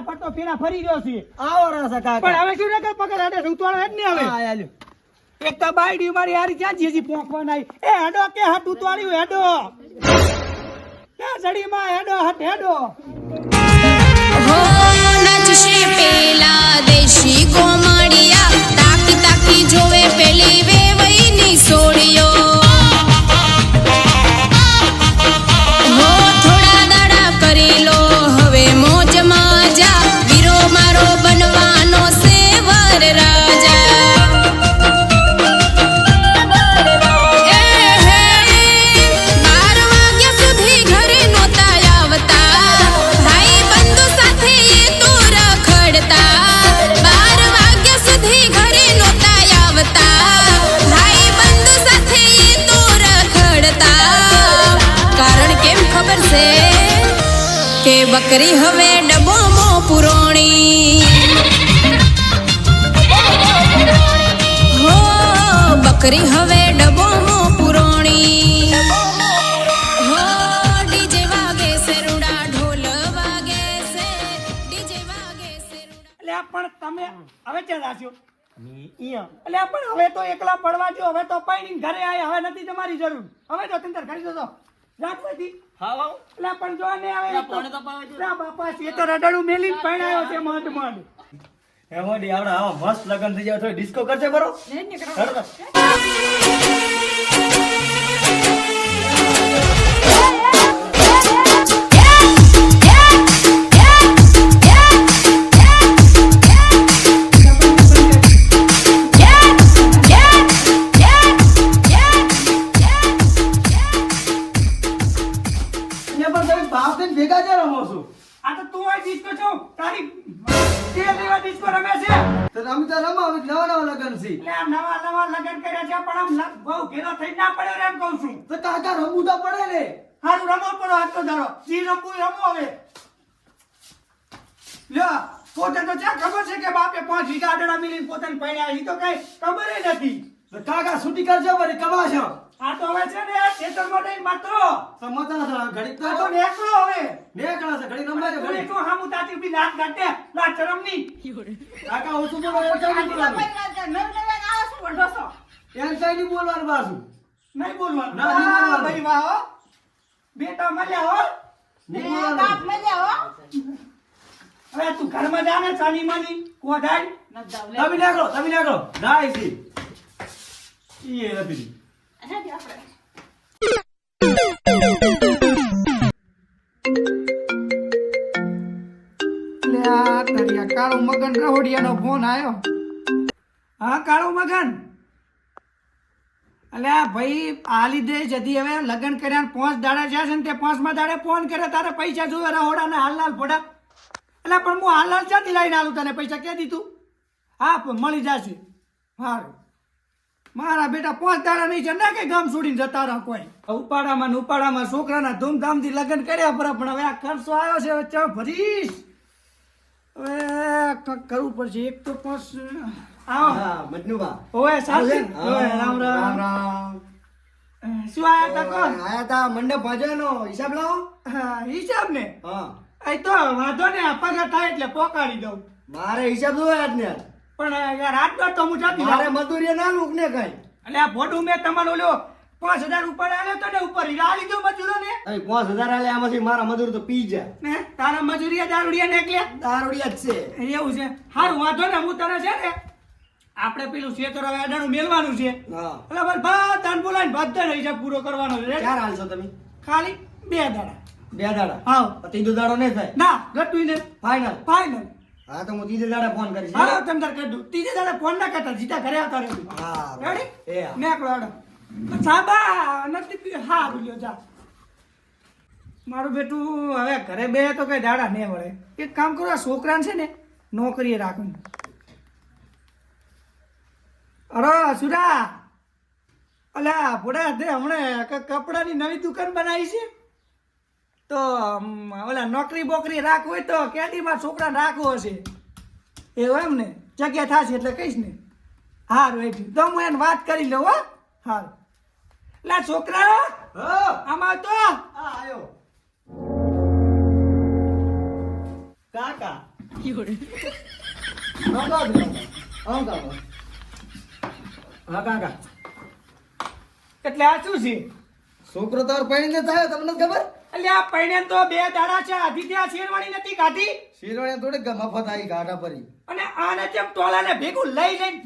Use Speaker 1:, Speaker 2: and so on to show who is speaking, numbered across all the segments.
Speaker 1: ફરતો ફેરા ફરી ગયો છે
Speaker 2: આવો રાસા કાકા
Speaker 1: પણ હવે શું નકર પકડ આડે ઉતવાળો જ નહીં હવે
Speaker 2: હા આલ્યો
Speaker 1: એક તો બાયડી મારી હારી ક્યાં જીજી પોંખવા નાઈ એ હેડો કે હટ ઉતવાળ્યું હેડો કે જડીમાં હેડો હટ હેડો
Speaker 3: હો નચશે પેલા દેશી ગોમડિયા તાકી તાકી જોવે પેલી વેવઈની સોડિયો હો થોડા દાડા કરી લો હવે મોજ માજા વીરો મારો બનવાનો છે વર રાજા કે બકરી હવે ડબોમાં પુરોણી હો બકરી હવે ડબોમાં પુરોણી હો ડીજે વાગે સેરુડા ઢોલ વાગે છે ડીજે વાગે સેરુડા
Speaker 1: એટલે પણ તમે હવે ક્યાં જાશો એટલે પણ હવે તો એકલા પડવા જો હવે તો પૈણી ઘરે આયા હવે નથી તમારી જરૂર હવે તો તંતર કરી દો રાખવાથી
Speaker 2: હા
Speaker 1: એટલે પણ જો ને આવે બાપા એ તો રડડું મેલી પરણાયો છે માંડ માંડ
Speaker 2: એમોડી આવડા આવા મસ્ત લગન થઈ જાય તો ડિસ્કો કરશે બરો ભેગા જ રમો છું
Speaker 1: આ તો તું આ ડિસ્કો છો તારી તેલ લેવા ડિસ્કો રમે છે
Speaker 2: તો અમે તો રમાવ નવા નવા લગન છે
Speaker 1: એટલે આ નવા લગન કર્યા છે પણ આમ બહુ ઘેરો થઈ ના પડ્યો રે એમ કહું છું
Speaker 2: તો કાકા રમવું તો પડે ને
Speaker 1: હારું રમો પડો હાથ તો ધરો જી રમવું રમો હવે લ્યો પોતે તો ક્યાં ખબર છે કે બાપે 5 વીઘા આડડા મિલીને પોતાને પડ્યા ઈ તો કઈ ખબર જ નથી
Speaker 2: તો કાકા છૂટી કરજો વળી કમાશો
Speaker 1: આ તો હવે છે ને ખેતરમાં જઈને માત્ર
Speaker 2: સમજતા ઘડી
Speaker 1: આ તો નેકળો હવે
Speaker 2: નેકળા છે ઘડી રમવા દે
Speaker 1: ઘડી તો હામું તાતી બી નાક કાઢે લા શરમની
Speaker 2: કાકા ઓછું બોલો એમ કઈ નહીં બોલવાનું એમ કઈ નહીં બોલવાનું પાછું
Speaker 1: નહીં બોલવાનું
Speaker 2: ના, નહીં બોલવાનું.
Speaker 1: ભાઈ વાહ હો બેટા મળ્યા હો
Speaker 2: નહીં બોલવાનું
Speaker 1: હવે તું ઘરમાં જા ને ચાની માની કોઢાઈ
Speaker 2: તમે નીકળો નાઈ સી ઈ નથી
Speaker 1: કાળું મગન રહોડિયાનો ફોન આવ્યો હા કાળું મગન અલ્યા ભાઈ આ લીધે જતી હવે લગ્ન કર્યા 5 દાડા જ્યાં છે ને તે 5મા દાડે ફોન કરે તારે પૈસા જોવે રહોડાના હાલ ફોડા એટલે પણ હું હાલ ક્યાંથી લઈને આલું તને પૈસા ક્યાં દીધું હા મળી જશે સારું મારા બેટા 5 દાડા નહીં છે ના કઈ ગામ છોડીને જતા રહો કોઈ ઉપાડામાં છોકરાના ધૂમધામથી લગ્ન કર્યા પર પણ હવે આ ખર્ચો આવ્યો છે હવે ચા ભરીશ હવે કંઈક કરવું પડશે એક તો 5 આવો
Speaker 2: હા મજનુબા
Speaker 1: ઓય સાચી
Speaker 2: ઓય
Speaker 1: રામ રામ
Speaker 2: રામ
Speaker 1: શું આયા તા કોણ
Speaker 2: આયા તા મંડપ ભાજવાનો હિસાબ લાવો
Speaker 1: હા, હિસાબ ને
Speaker 2: હા
Speaker 1: એ તો વાંધો ને પગાર થાય એટલે પોકાડી દઉં
Speaker 2: મારે હિસાબ જોવે આજ ને
Speaker 1: પણ યાર રાત તો હું જાતી
Speaker 2: મારે મજૂરી ના લુક ને કઈ
Speaker 1: એટલે આ ભોડું મેં તમારો ઓલો 5000 ઉપર આવ્યો તો ને ઉપર હીરા લીધો મજૂરો ને
Speaker 2: અહીં 5000 આલે આમાંથી મારા મજૂર તો પી જાય
Speaker 1: ને તારા મજૂરિયા દારૂડિયા ને એટલે
Speaker 2: દારૂડિયા જ છે
Speaker 1: એવું છે સારું વાંધો ને હું તને છે ને આપણે પેલું શેતર હવે અડાણું મેલવાનું છે
Speaker 2: હા
Speaker 1: એટલે બસ બધાને બોલાવીને બધાનો હિસાબ પૂરો કરવાનો છે
Speaker 2: ક્યારે હાલશો તમે
Speaker 1: ખાલી 2 દાડા
Speaker 2: 2 દાડા
Speaker 1: હાવ
Speaker 2: ત્રીજો દાડો નહીં થાય
Speaker 1: ના ગટુઈ ને
Speaker 2: ફાઈનલ
Speaker 1: ફાઈનલ
Speaker 2: હા તો હું ત્રીજે દાડે ફોન કરીશ
Speaker 1: હાલો તમે તાર કરી દઉં ત્રીજે દાડે ફોન ના કરતા જીતા ઘરે આવતા રહેજો
Speaker 2: હા
Speaker 1: રેડી
Speaker 2: એ હા.
Speaker 1: મેકલો આડો સાબા નથી હા બોલ્યો જા મારું બેટું હવે ઘરે બે તો કઈ દાડા નહીં વળે એક કામ કરો આ છોકરાને છે ને નોકરીએ રાખું અરે સુરા અલ્યા ભોડા તે હમણાં કપડાની નવી દુકાન બનાવી છે તો ઓલા નોકરી બોકરી રાખવું હોય તો કેદીમાં છોકરાને રાખવો હશે એવું એમ ને જગ્યા થશે એટલે કહીશ ને હારું એટલી તો હું એને વાત કરી લઉં હો હારું લા છોકરા આમાં તો
Speaker 2: આયો કાકા હા કાકા
Speaker 1: એટલે આ શું છે?
Speaker 2: છોકરો તાર પૈણીને થાય તમને ખબર?
Speaker 1: એટલે આ પૈણ્યા તો 2 દાડા છે. આધી ત્યાં શેરવાણી નથી કાઢી
Speaker 2: શીરવાણી થોડી મફત આવી ગાઢા પરી.
Speaker 1: અને આને જેમ ટોળાને ભેગું લઈ લઈને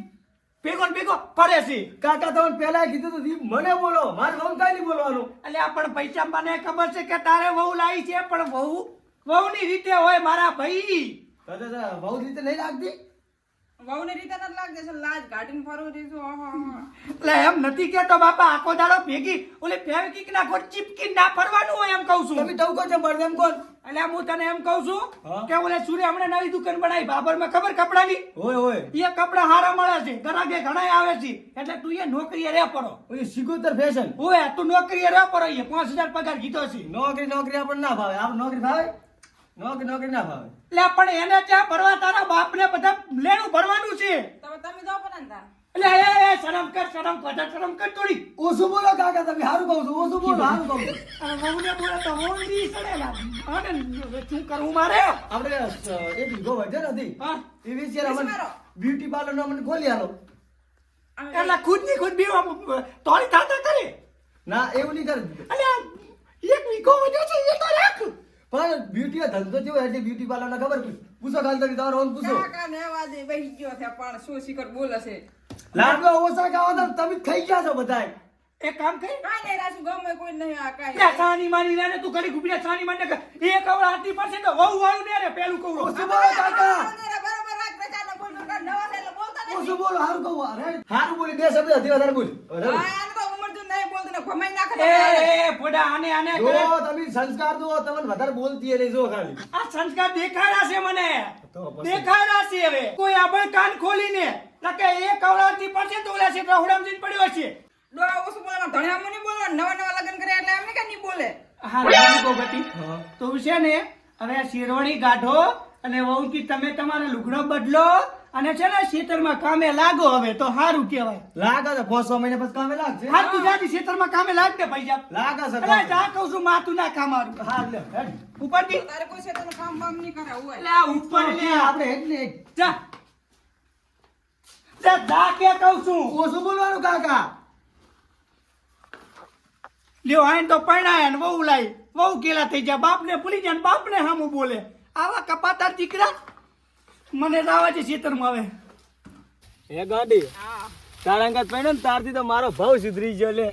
Speaker 1: ભેગો ને ભેગો ફરે છે.
Speaker 2: કાકા તમને પહેલા કીધું તો મને બોલો, મારે વહુ કાંઈ નહીં બોલવાનું.
Speaker 1: એટલે આ પણ પૈસા મને ખબર છે કે તારે વહુ લાવી છે, પણ વહુની રીતે હોય મારા ભાઈ.
Speaker 2: દાદા બહુ રીતે નહીં લાગતી.
Speaker 4: વહુની રીતે નથી લાગતી છે, લાજ કાઢીને ફરવું દઈશું.
Speaker 1: એટલે એમ નથી કેતો બાપા, આખો દાડો ભેગી ઓલે ફેવિકિક ના ગોળ ચીપકી ના ફરવાનું હોય એમ કહું છું.
Speaker 2: તમે ટવકો છો પણ એમ કોણ?
Speaker 1: એટલે હું તને એમ કહું છું
Speaker 2: હા?
Speaker 1: કે ઓલે સૂર્ય હમણાં નવી દુકાન બનાવી બાબરમાં, ખબર કપડાની?
Speaker 2: હોય હોય
Speaker 1: એ કપડા હારા મળે છે, ગ્રાહકે ઘણા આવે છે, એટલે તું એ નોકરીએ રે પડો.
Speaker 2: ઓલી સિકોતર ફેશન.
Speaker 1: ઓય તું નોકરીએ રે પડો. એ 5000 પગાર કીધો છે.
Speaker 2: નોકરી આપણને ના ભાવે. આપ નોકરી ભાવે? નોકરી ના ભાવે.
Speaker 1: એટલે પણ એને ત્યાં ભરવા તારા બાપને બધા લેણું ભરવાનું છે.
Speaker 4: તમે જાઓ પણ તાર.
Speaker 1: એટલે એ શરમ કર થોડી.
Speaker 2: ઓછું બોલો કાકા, તમે સારું કહું છું. ઓછું બોલો, સારું કહું છું.
Speaker 1: અને વહુને બોલે તો વહુની સડેલા. અને શું કરવું મારે?
Speaker 2: આપણે એક વીઘો વધે નથી
Speaker 1: હા?
Speaker 2: એ વિશે અમને બ્યુટી પાર્લર નો અમને ખોલી આલો.
Speaker 1: એટલે ખુદની ખુદ બી તોડી થાતા કરે.
Speaker 2: ના એવું નહીં કરે.
Speaker 1: એટલે એક વીઘો વધ્યો છે એ તો રાખ.
Speaker 2: પણ બ્યુટી ધંધો જેવો એટલે બ્યુટી પાર્લર ના ખબર પૂછો ખાલી તમે તમારો ઓન પૂછો.
Speaker 4: કાકા ને વાદે બેહી ગયો છે પણ શું શિખર બોલે છે.
Speaker 2: લાડવા ઓછા ખાવા તો તમે ખાઈ ગયા છો બધાય.
Speaker 1: એક કામ કરી.
Speaker 4: કાંઈ નહીં રાસુ ગમે કોઈ નહીં આ કાંઈ.
Speaker 1: લે સાની માની લે ને તું ઘડી ગુબીને સાની માને કે એ કવળ હાથી પાસે તો વહુ વાળું ને રે પેલું કવળો.
Speaker 2: ઓછું બોલો કાકા.
Speaker 4: બરાબર રાખ બેચારા બોલ નવા છે એટલે બોલતા નહીં.
Speaker 2: ઓછું બોલો, સારું કહું. અરે સારું બોલી, બે શબ્દ હતી વધારે બોલ.
Speaker 4: હા, આને તો ઉંમર તો નહીં બોલતો ને ભમાઈ નાખે
Speaker 1: એ
Speaker 4: તો
Speaker 1: ફોડા આને
Speaker 2: જો
Speaker 1: કરે.
Speaker 2: તમે સંસ્કાર દો તમને વધારે બોલતી નહીં. જો ખાલી
Speaker 1: આ સંસ્કાર દેખાડ્યા છે મને.
Speaker 2: તો પછી.
Speaker 1: દેખાડ્યા છે. હવે કોઈ આપણે કાન ખોલીને લકે એ કવળાથી પાસે તો ઓલા છે રહોડામાં જઈને પડ્યો છે.
Speaker 4: ડોહા ઓછું બોલવા ધણિયામાં નહીં બોલવા. નવા લગ્ન કરે એટલે એમને કાંઈ નહીં બોલે.
Speaker 1: હા રાણી ભગવતી.
Speaker 2: હા.
Speaker 1: તો છે ને હવે આ શેરવાણી ગાઢો અને વહુથી તમે તમારો લુગડો બદલો અને છે ને ખેતરમાં કામે લાગો. હવે તો સારું કહેવાય.
Speaker 2: લાગે છે 500 મહિને પછી કામે લાગશે.
Speaker 1: હા તું જાતી ખેતરમાં કામે લાગ દે પૈસા.
Speaker 2: લાગે છે
Speaker 1: અરે જા કહું છું માથું ના ખા મારું.
Speaker 2: હા લે હેડ.
Speaker 1: ઉપરથી
Speaker 4: તારે કોઈ છે તને કામ બામ નહીં કરાવવું હોય.
Speaker 1: એટલે આ ઉપર લે
Speaker 2: આપણે એટલે
Speaker 1: જા જા કે કહું છું.
Speaker 2: ઓછું બોલવાનું કાકા.
Speaker 1: લ્યો આઈને તો પરણાયા ને વહુ લાઈ. વહુ કેલા થઈ ગયા. બાપને ભૂલી જાય ને બાપને સામું બોલે. આવા કપાતાર દીકરા મને રાવા છે ખેતરમાં હવે.
Speaker 2: હે ગાડી તારા અંગત પડ્યો ને તારથી તો મારો ભાવ સુધરી ગયો લે.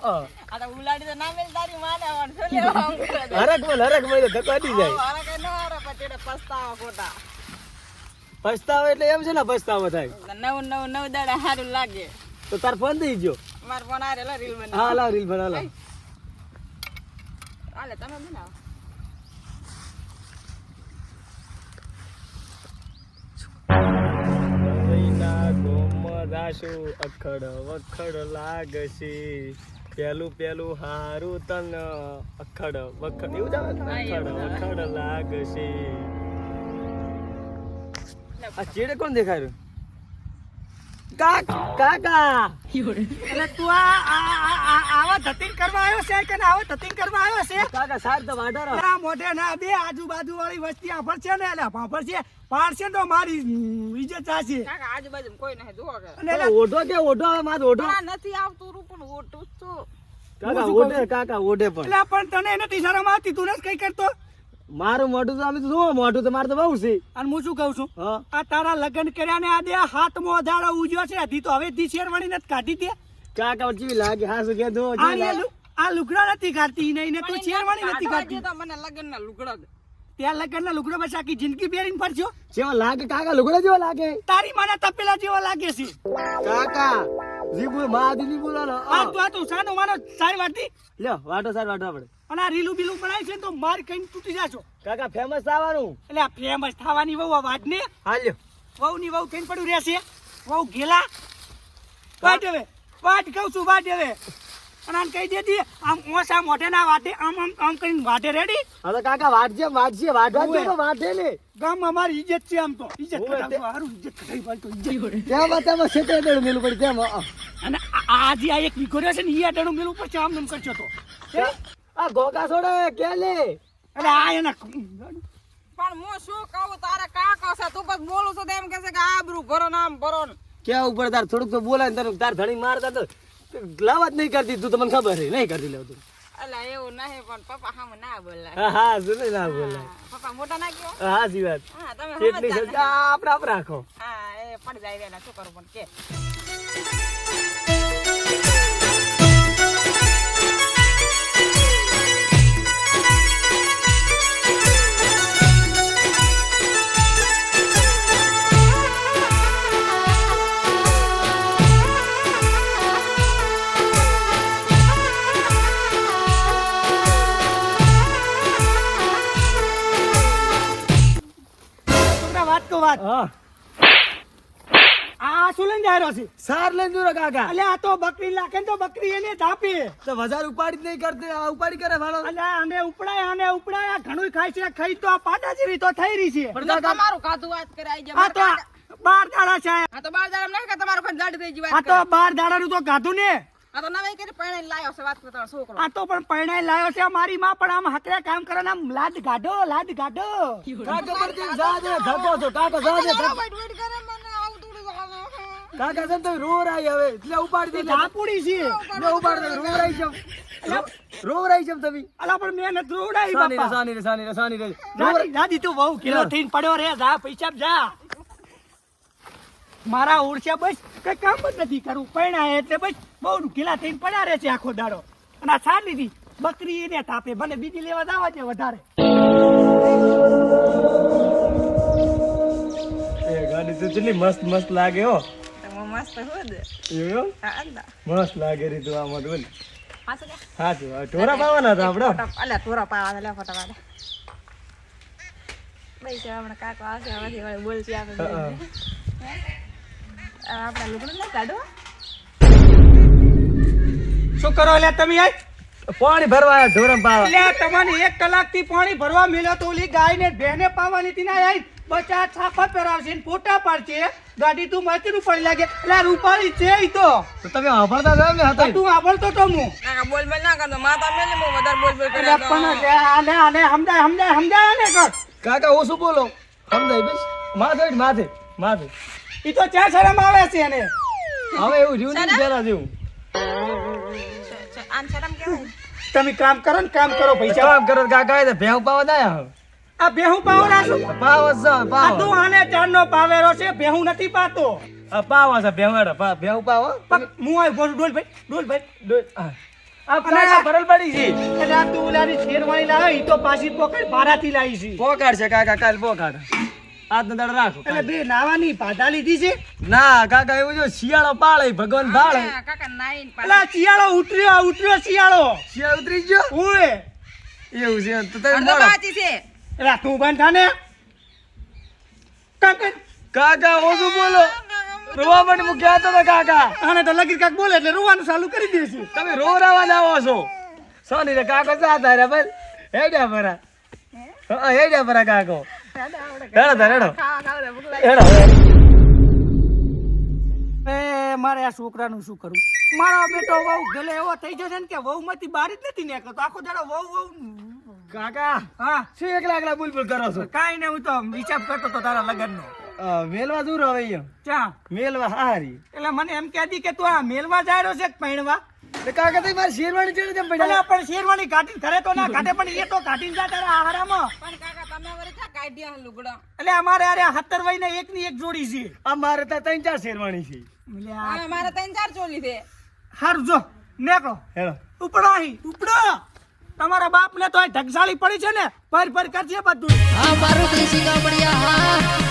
Speaker 4: આ તો ઉલાડી તો ના મેલ તારી માને આવવાનું છે લેવા આવું કરે.
Speaker 2: હરક મહિને ધકાતી જાય.
Speaker 4: મારા કઈ ન હારે પછી એને પસ્તાવા ખોટા.
Speaker 2: પછતાવો એટલે એમ છે ને પછતાવો થાય
Speaker 4: નવ દાડા સારું લાગે.
Speaker 2: તો તાર ફોન થઈ ગયો.
Speaker 4: માર ફોન આ રેલા રીલ બના.
Speaker 2: હા લાવ રીલ બના લાવ.
Speaker 4: હાલે તમે બનાવો.
Speaker 2: અખડ વખડ લાગશે પેલું હારું તન અખડ વખડ એવું જ આવે ને? અખડ વખડ લાગશે. આ ચેડે કોણ દેખાય? કાકા
Speaker 1: એટલે તું આવા ધતિંગ કરવા આવ્યો છે કે આવો ધતિંગ કરવા આવ્યો છે?
Speaker 2: કાકા સાહેબ તો વાઢારો.
Speaker 1: આ મોઢે ના દે. આજુબાજુ વાળી વસ્તી આફર છે ને એટલે ભાફર છે પાડશે તો મારી ઇજ્જત જાશે.
Speaker 4: કાકા આજુબાજુ કોઈ નહીં જુઓ કે.
Speaker 1: અને એટલે
Speaker 2: ઓઢો કે ઓઢો આવે માર ઓઢો.
Speaker 4: આ નથી આવતું રૂ પણ ઓટું તો.
Speaker 2: કાકા ઓઢે કાકા ઓઢે પણ
Speaker 1: એટલે પણ તને નથી શરમ આવતી? તું નથી કઈ કરતો?
Speaker 2: મારું મોઢું તો આમ તો જુઓ મોઢું તો મારે તો બહુ છે.
Speaker 1: અને હું શું કહું છું,
Speaker 2: હા
Speaker 1: આ તારા લગ્ન કર્યા ને આ દે હાથમો દાડો ઉજ્યો છે. હજી તો હવે દી શેરવાણી નથી કાઢી દે.
Speaker 2: કાકા ચીવી લાગે હા શું કે દો
Speaker 1: આ લુગડા નથી કાઢતી ને એને તું શેરવાણી નથી કાઢતી.
Speaker 4: તો મને લગનના લુગડા દે.
Speaker 1: ત્યાં લગ્નના લુગડા બસ આખી જિંદગી પહેરીને ફરજો.
Speaker 2: જેવા લાગે કાકા લુગડા જેવા લાગે.
Speaker 1: તારી માના તપેલા જેવા લાગે છે.
Speaker 2: કાકા જીબુ માદીની બોલાનો
Speaker 1: આ તું સાનો માનો સારી વાતી.
Speaker 2: લ્યો વાટો સાર વાટો આપણે.
Speaker 1: અને આ રીલું બીલું બનાવી છે ને તો માર કઈ તૂટી જાશો.
Speaker 2: કાકા ફેમસ થવાનું.
Speaker 1: એટલે આ ફેમસ થવાની વહુ વાત ને
Speaker 2: હા લ્યો
Speaker 1: વહુ ની વહુ કઈ પડ્યું રહેશે. વહુ ઘેલા વાટ હવે વાટ કહું છું વાટ હવે. અને આને કહી દેતી આમ ઓછા મોઢે ના વાટે આમ કરીને વાટે રેડી.
Speaker 2: હવે કાકા વાટજે વાટવા દે તો વાટે ને.
Speaker 1: ગામમાં મારી ઇજ્જત છે. આમ તો ઇજ્જત
Speaker 2: ઓવે,
Speaker 1: કઢાવતો હારું ઇજ્જત કઢાવી પાડતો ઇજ્જત.
Speaker 2: ત્યાં બતામાં સેટેડર મેલું પડી તેમ.
Speaker 1: અને આજે આ એક વીઘો રહ્યો છે ને ઈ આટણું મેલું પડશે આમ નમ કરશો તો.
Speaker 2: આ ગોકા છોડે કે લે.
Speaker 1: એટલે આ એના
Speaker 4: પણ હું શું કહું તારે કાકો છે તું બસ બોલું છું તો એમ કહે છે કે આબરૂ ભરો નામ ભરો ને.
Speaker 2: ક્યાં ઉપર તાર થોડુંક તો બોલાય ને તાર ધણી મારતા તો લાવા જ નહીં કરતી તું તમને ખબર છે નહીં કરતી લેવ તું.
Speaker 4: અલા એવું નહીં પણ પપ્પા સામે ના બોલાય.
Speaker 2: હા શું નહીં ના બોલાય.
Speaker 4: પપ્પા મોટા ના કયો.
Speaker 2: હા સાચી વાત.
Speaker 4: હા તમે
Speaker 2: કેટલી
Speaker 4: સમજદાર
Speaker 2: સજા આપણે આપ રાખો.
Speaker 4: હા એ પડી જાય વેલા શું કરું પણ કે.
Speaker 1: છોકરા વાત તો વાત.
Speaker 2: હા
Speaker 1: આ શું લઈને જાય રહ્યો છે?
Speaker 2: સાર લઈને દૂર કાકા.
Speaker 1: અલ્યા આ તો બકરી લાખે ને તો બકરી એને ધાપે.
Speaker 2: તો વધારે ઉપાડી જ નહીં કરતી આ ઉપાડી કરે ભાડો.
Speaker 1: અલ્યા આને ઉપડાય ઘણું ખાય છે ખાઈ તો આ પાટા જેવી તો થઈ રહી છે.
Speaker 2: પણ કાકા
Speaker 4: તમારું ખાધું વાત કરાઈ
Speaker 1: આ
Speaker 4: જાય.
Speaker 1: તો 12 દાડા છે.
Speaker 4: આ તો 12 દાડા નહીં કે તમારું કોઈ જાડી થઈ ગઈ
Speaker 1: આ
Speaker 4: વાત
Speaker 1: તો
Speaker 4: કરે.
Speaker 1: 12 દાડાનું તો ગાધું ને.
Speaker 4: આ તો નવાઈ કરી પરણાઈને લાયો છે વાત કરતો છોકરો.
Speaker 1: આ તો પણ પરણાઈ લાયો છે મારી માં પણ આમ હકરે કામ કરે ને આમ લાદ ગાઢો.
Speaker 2: કાકા પર તેમ જા દે ધકો છો કાકા જા દે ધકો.
Speaker 4: વેટ વેટ કરે મને આવું થોડું જાણે.
Speaker 2: કાકા જેમ તો રોવરાઈ હવે એટલે ઉપાડી દે.
Speaker 1: ધાપુડી છે.
Speaker 2: ને ઉપાડી દે રોવરાઈ જમ. રોવરાઈ જમ તમે.
Speaker 1: અલા પણ મેં નથી રોવડાઈ
Speaker 2: સાની રે
Speaker 1: બાપા.
Speaker 2: સાની રે.
Speaker 1: દાદી તું બહુ કિલો થઈને પડ્યો રે. જા પૈસા જા. મારા ઉડશે બસ કઈ કામ જ નથી કરવું. પરણાય એટલે બસ બહુ કિલા થઈને પડ્યા રહે છે આખો દાડો. અને આ સાર લીધી બકરી એને તાપે મને બીજી લેવા જવા છે વધારે.
Speaker 2: એ ગાડી તો કેટલી મસ્ત લાગે હો.
Speaker 4: તમે મસ્ત હોદ.
Speaker 2: એવું
Speaker 4: હા અંદા.
Speaker 2: મસ્ત લાગે રી તું આમાં બોલ.
Speaker 4: પાછો લે.
Speaker 2: હા જો ઢોરા પાવાના હતા આપડે.
Speaker 4: અલ્યા થોરા પાવા લે ફોટા વાળા. ભાઈ છે હમણાં કાકો આવશે હવેથી વળી બોલશે આપણે. આપણા લુગડું ના કાઢો.
Speaker 1: શું કરો એટલે તમે આજ?
Speaker 2: પાણી ભરવા આયા ઢોરમ પાવા.
Speaker 1: એટલે તમને 1 કલાકથી પાણી ભરવા મેલ્યો તો ઓલી ગાય ને ભેને પાવાની હતી ને આઈ બચા છાપા પહેરાવશે ને ફોટા પાડશે. ગાડી તું મસ્તી રૂપાળી લાગે. એટલે રૂપાળી છે ઈ તો.
Speaker 2: તો તમે સાંભળતા જાવ ને હતા.
Speaker 1: તું આવડતો તો હું.
Speaker 4: કાકા બોલ બોલ ના કરતો માતા મેલે હું વધારે બોલ બોલ કરે
Speaker 1: એટલે પણ આને સમજાય ને કર.
Speaker 2: કાકા હું શું બોલો સમજાય બસ. માથે
Speaker 1: ઈ તો ચા શરમ આવે છે એને.
Speaker 2: હવે એવું રહ્યું નહીં પેલા જેવું.
Speaker 4: આન શરમ કેવાય.
Speaker 1: તમે કામ કરો ને કામ કરો પૈસા.
Speaker 2: કામ કરો કાકા એ ભેવ પાવા દાયા હવે.
Speaker 1: આ બેહું પાવો રાખું.
Speaker 2: પાવા છે
Speaker 1: આ
Speaker 2: પાવા.
Speaker 1: તું આને ચારનો પાવેરો છે. બેહું નથી પાતો.
Speaker 2: આ પાવા છે ભેવાડા ભેવ પાવા.
Speaker 1: હું આય બોલ ડોલ ભાઈ.
Speaker 2: આ કાકા ભરલ પડી છે.
Speaker 1: એટલે આ તું ઓલાની શેરવાણી લાવે ઈ તો પાછી પોકડ ભારાથી લાવી છે.
Speaker 2: પોકાડ છે કાકા કાલ પોકાડ. આજનો દાડો રાખો.
Speaker 1: એટલે બે નાવાની ભાધા લીધી છે.
Speaker 2: ના કાકા એવું જો શિયાળો પાળે ભગવાન ભાળે.
Speaker 4: કાકા નાઈન
Speaker 1: એટલે શિયાળો ઉતર્યો શિયાળો.
Speaker 2: શિયાળો ઉતરી ગયો
Speaker 1: ઓય
Speaker 2: એવું છે તો તમે
Speaker 4: અડધો
Speaker 2: મળો.
Speaker 4: બાકી છે.
Speaker 1: એટલે તું બંધ થાને. કાકા
Speaker 2: કાકા ઓછું બોલો. રોવા માટે હું કહેતો હતો કાકા.
Speaker 1: આને તો લગી કાક બોલે એટલે રોવાનું ચાલુ કરી દેશે.
Speaker 2: તમે રોરાવા આવો છો. સોની રે કાકો જાતા રે બસ. હેડ્યા ભરા. હા હેડ્યા ભરા કાકો. હેડો.
Speaker 1: એ મારે આ છોકરાનું શું કરું? મારો બેટો વહુ ગલે એવો થઈ જશે ને કે વહુ માંથી બહાર જ નથી નીકળતો. આખો દાડો વહુ
Speaker 2: કાકા
Speaker 1: હા
Speaker 2: શું એકલા બુલબુલ કરો છો?
Speaker 1: કાઈ ને હું તો વિચાર કરતો તો તારા લગ્નનો.
Speaker 2: મેલવા દૂર હવે અહીંયા.
Speaker 1: ચા
Speaker 2: મેલવા હારી.
Speaker 1: એટલે મને એમ કહેતી કે તું આ મેલવા જાય રહ્યો છે કે પૈણવા?
Speaker 2: તો કાકા તો મારી શેરવાણી ચડે તેમ પડ્યા.
Speaker 1: અલા પણ શેરવાની કાઢીને ઘરે તો ના કાઢે પણ એ તો કાઢીને જા તારા આહારામાં.
Speaker 4: પણ કાકા તમે વળી ક્યાં કાઢ્યા લુગડો.
Speaker 1: એટલે અમારે અરે 17 વયને એકની એક જોડી છે.
Speaker 2: આ મારે તો 3-4 શેરવાણી છે.
Speaker 4: હા મારે 3-4 ચોલી છે.
Speaker 1: હારું જો નેકળો
Speaker 2: હેડો.
Speaker 1: ઉપડો ઉપડો. તમારા બાપ ને તો ઢગસાળી પડી છે ને પર કરશે બધું.
Speaker 3: હા મારું દેશી ગામડિયા હા